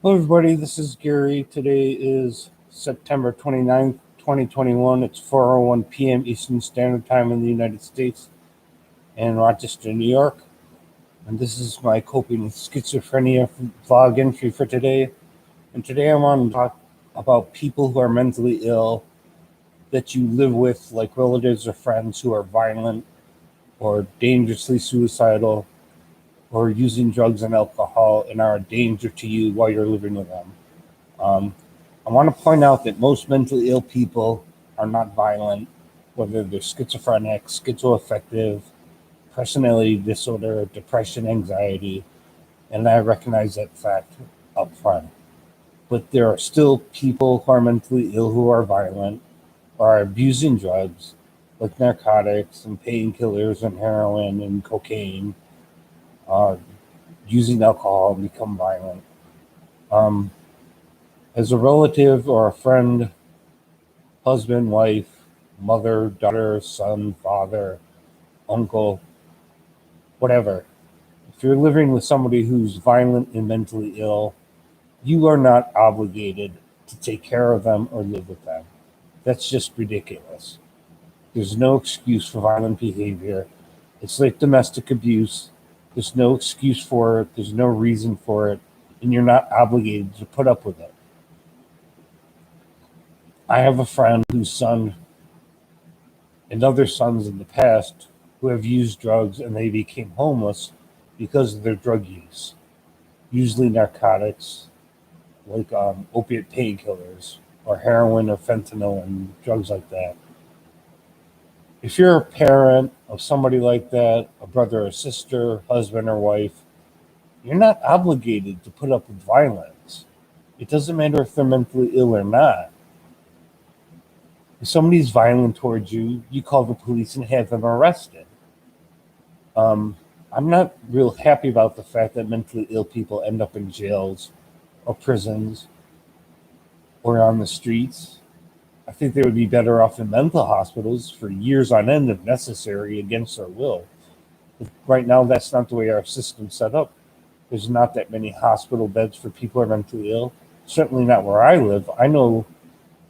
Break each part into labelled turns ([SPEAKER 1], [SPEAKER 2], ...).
[SPEAKER 1] Hello, everybody. This is Gary. Today is September 29th, 2021. It's 4:01 p.m. Eastern Standard Time in the United States and Rochester, New York. And this is my coping with schizophrenia vlog entry for today. And today I want to talk about people who are mentally ill that you live with, like relatives or friends who are violent or dangerously suicidal or using drugs and alcohol and are a danger to you while you're living with them. Um, I want to point out that most mentally ill people are not violent, whether they're schizophrenic, schizoaffective, personality disorder, depression, anxiety, and I recognize that fact up front. But there are still people who are mentally ill who are violent or are abusing drugs like narcotics and painkillers and heroin and cocaine, uh, using alcohol and become violent. Um, as a relative or a friend, husband, wife, mother, daughter, son, father, uncle, whatever. If you're living with somebody who's violent and mentally ill, you are not obligated to take care of them or live with them. That's just ridiculous. There's no excuse for violent behavior. It's like domestic abuse. There's no excuse for it, there's no reason for it, and you're not obligated to put up with it. I have a friend whose son and other sons in the past who have used drugs and they became homeless because of their drug use, usually narcotics like opiate painkillers or heroin or fentanyl and drugs like that. If you're a parent of somebody like that, a brother or sister, husband or wife, you're not obligated to put up with violence. It doesn't matter if they're mentally ill or not. If somebody's violent towards you, you call the police and have them arrested. Um, I'm not real happy about the fact that mentally ill people end up in jails or prisons or on the streets. I think they would be better off in mental hospitals for years on end if necessary against their will. But right now, that's not the way our system's set up. There's not that many hospital beds for people who are mentally ill. Certainly not where I live. I know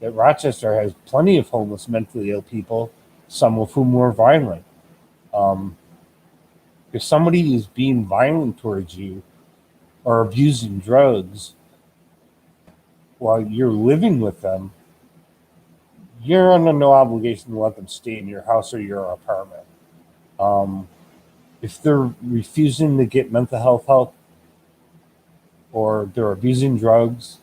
[SPEAKER 1] that Rochester has plenty of homeless mentally ill people, some of whom were violent. Um, if somebody is being violent towards you or abusing drugs while you're living with them, you're under no obligation to let them stay in your house or your apartment. Um, if they're refusing to get mental health help or they're abusing drugs,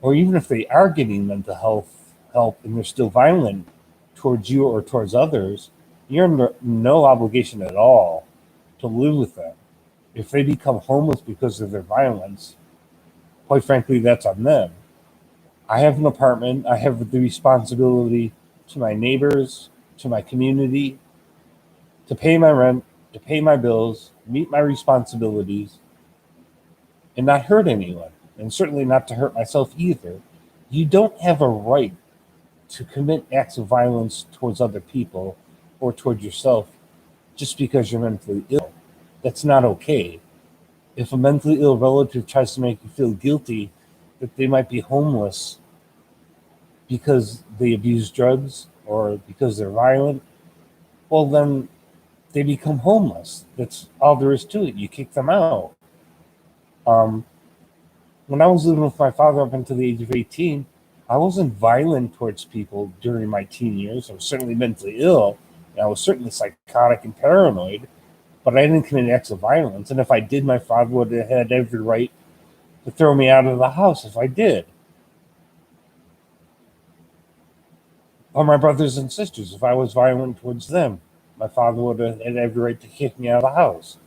[SPEAKER 1] or even if they are getting mental health help and they're still violent towards you or towards others, you're under no obligation at all to live with them. If they become homeless because of their violence, quite frankly, that's on them. I have an apartment. I have the responsibility to my neighbors, to my community, to pay my rent, to pay my bills, meet my responsibilities, and not hurt anyone, and certainly not to hurt myself either. You don't have a right to commit acts of violence towards other people or towards yourself just because you're mentally ill. That's not okay. If a mentally ill relative tries to make you feel guilty that they might be homeless because they abuse drugs or because they're violent, well, then they become homeless. That's all there is to it. You kick them out. Um, when I was living with my father up until the age of 18, I wasn't violent towards people during my teen years. I was certainly mentally ill, and I was certainly psychotic and paranoid, but I didn't commit acts of violence. And if I did, my father would have had every right to throw me out of the house if I did. Or my brothers and sisters, if I was violent towards them, my father would have had every right to kick me out of the house.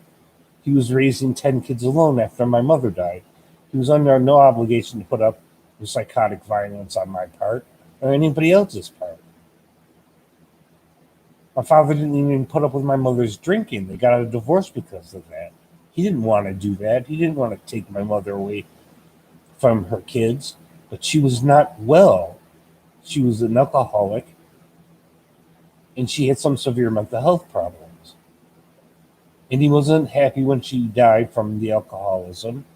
[SPEAKER 1] He was raising 10 kids alone after my mother died. He was under no obligation to put up with psychotic violence on my part or anybody else's part. My father didn't even put up with my mother's drinking. They got a divorce because of that. He didn't want to do that. He didn't want to take my mother away from her kids, but she was not well. She was an alcoholic and she had some severe mental health problems. And he wasn't happy when she died from the alcoholism.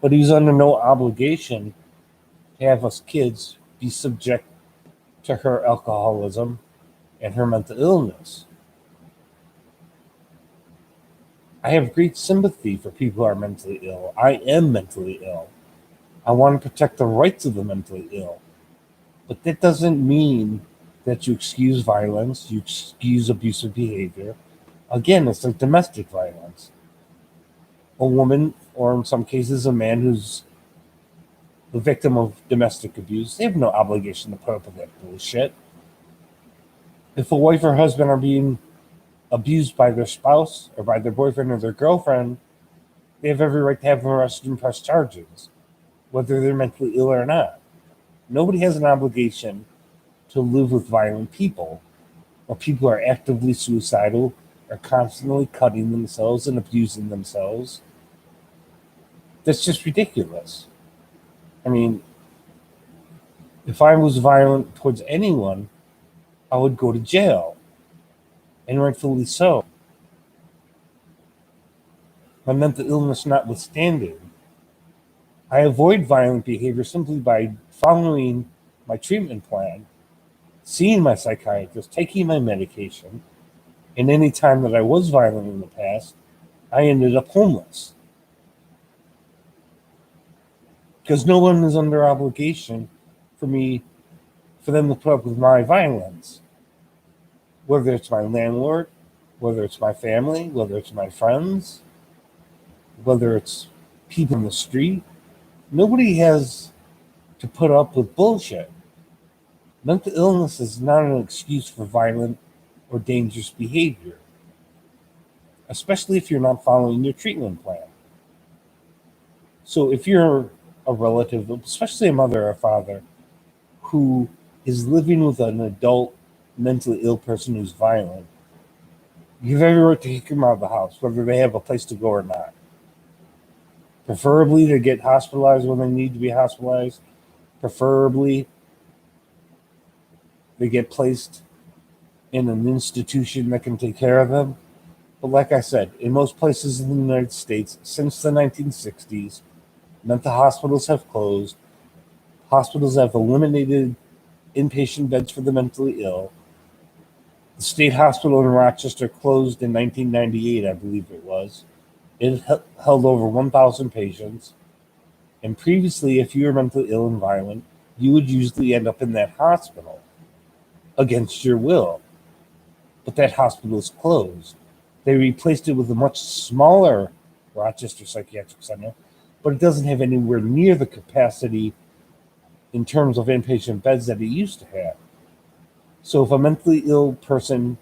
[SPEAKER 1] But he's under no obligation to have us kids be subject to her alcoholism and her mental illness. I have great sympathy for people who are mentally ill. I am mentally ill. I want to protect the rights of the mentally ill. But that doesn't mean that you excuse violence, you excuse abusive behavior. Again, it's like domestic violence. A woman, or in some cases, a man who's the victim of domestic abuse, they have no obligation to put up with that bullshit. If a wife or husband are being abused by their spouse or by their boyfriend or their girlfriend, they have every right to have them arrested and press charges, whether they're mentally ill or not. Nobody has an obligation to live with violent people, or people who are actively suicidal, or constantly cutting themselves and abusing themselves. That's just ridiculous. I mean, if I was violent towards anyone, I would go to jail, and rightfully so. My mental illness notwithstanding, I avoid violent behavior simply by following my treatment plan, seeing my psychiatrist, taking my medication, and any time that I was violent in the past, I ended up homeless. Because no one is under obligation for them to put up with my violence. Whether it's my landlord, whether it's my family, whether it's my friends, whether it's people in the street, nobody has to put up with bullshit. Mental illness is not an excuse for violent or dangerous behavior, especially if you're not following your treatment plan. So if you're a relative, especially a mother or a father, who is living with an adult mentally ill person who's violent, you have every right to kick them out of the house, whether they have a place to go or not. Preferably to get hospitalized when they need to be hospitalized. Preferably they get placed in an institution that can take care of them. But like I said, in most places in the United States, since the 1960s, mental hospitals have closed. Hospitals have eliminated inpatient beds for the mentally ill. The state hospital in Rochester closed in 1998, I believe it was. It held over 1,000 patients. And previously, if you were mentally ill and violent, you would usually end up in that hospital against your will. But that hospital is closed. They replaced it with a much smaller Rochester Psychiatric Center, but it doesn't have anywhere near the capacity in terms of inpatient beds that it used to have. So if a mentally ill person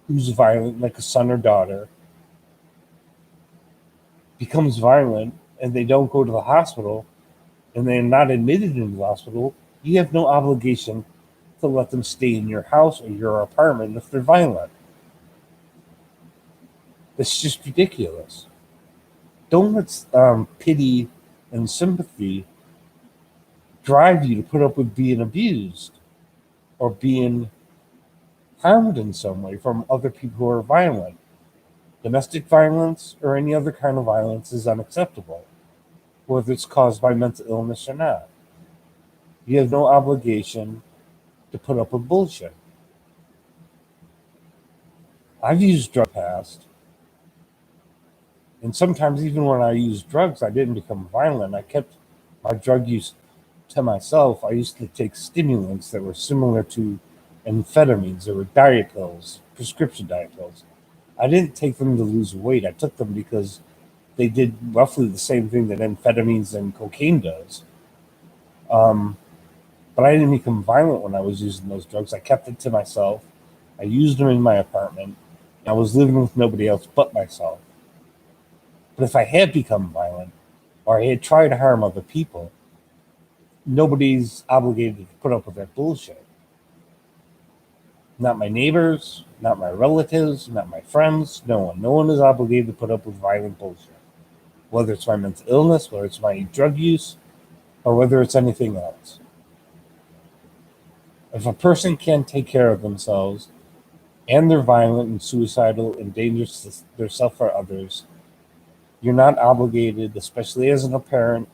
[SPEAKER 1] who's violent, like a son or daughter, becomes violent and they don't go to the hospital and they're not admitted into the hospital, you have no obligation to let them stay in your house or your apartment if they're violent. It's just ridiculous. Don't let pity and sympathy drive you to put up with being abused or being harmed in some way from other people who are violent. Domestic violence or any other kind of violence is unacceptable, whether it's caused by mental illness or not. You have no obligation to put up with bullshit. I've used drugs in the past, and sometimes even when I used drugs, I didn't become violent. I kept my drug use to myself. I used to take stimulants that were similar to amphetamines. They were diet pills, prescription diet pills. I didn't take them to lose weight. I took them because they did roughly the same thing that amphetamines and cocaine does. Um, but I didn't become violent when I was using those drugs. I kept it to myself. I used them in my apartment. I was living with nobody else but myself. But if I had become violent or I had tried to harm other people, nobody's obligated to put up with that bullshit. Not my neighbors, not my relatives, not my friends, no one. No one is obligated to put up with violent bullshit. Whether it's my mental illness, whether it's my drug use, or whether it's anything else. If a person can't take care of themselves and they're violent and suicidal and dangerous to themselves or others, you're not obligated, especially as a parent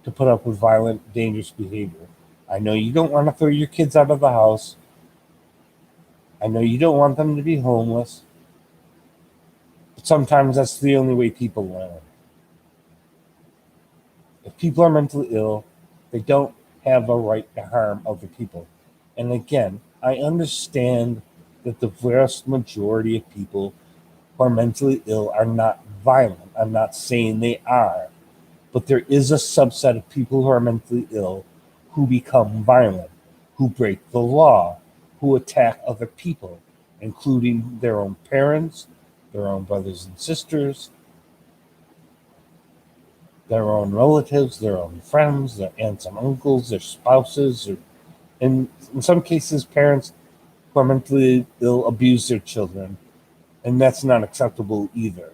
[SPEAKER 1] to put up with violent, dangerous behavior. I know you don't want to throw your kids out of the house. I know you don't want them to be homeless. But sometimes that's the only way people learn. If people are mentally ill, they don't have a right to harm other people. And again, I understand that the vast majority of people who are mentally ill are not violent. I'm not saying they are. But there is a subset of people who are mentally ill who become violent, who break the law, who attack other people, including their own parents, their own brothers and sisters, their own relatives, their own friends, their aunts and uncles, their spouses, or in some cases, parents who are mentally ill abuse their children, and that's not acceptable either.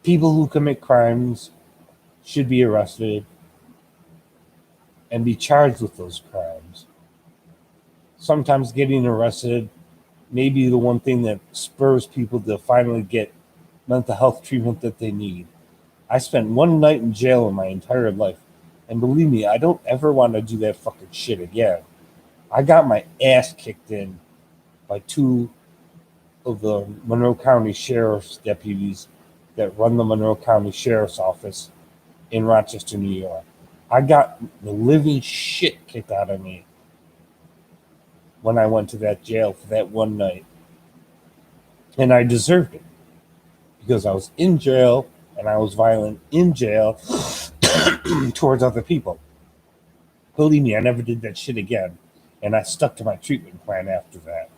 [SPEAKER 1] People who commit crimes should be arrested and be charged with those crimes. Sometimes getting arrested may be the one thing that spurs people to finally get mental health treatment that they need. I spent one night in jail in my entire life, and believe me, I don't ever want to do that fucking shit again. I got my ass kicked in by two of the Monroe County Sheriff's deputies that run the Monroe County Sheriff's Office in Rochester, New York. I got the living shit kicked out of me when I went to that jail for that one night. And I deserved it because I was in jail and I was violent in jail towards other people. Believe me, I never did that shit again. And I stuck to my treatment plan after that.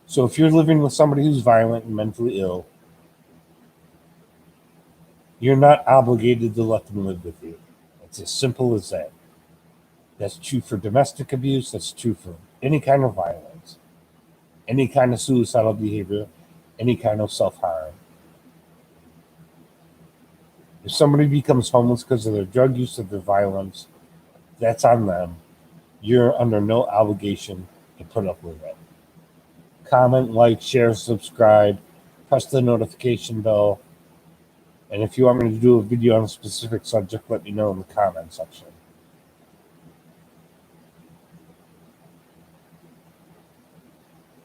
[SPEAKER 1] So if you're living with somebody who's violent and mentally ill, you're not obligated to let them live with you. It's as simple as that. That's true for domestic abuse. That's true for any kind of violence, any kind of suicidal behavior, any kind of self-harm. If somebody becomes homeless because of their drug use or their violence, that's on them. You're under no obligation to put up with it. Comment, like, share, subscribe, press the notification bell. And if you want me to do a video on a specific subject, let me know in the comment section.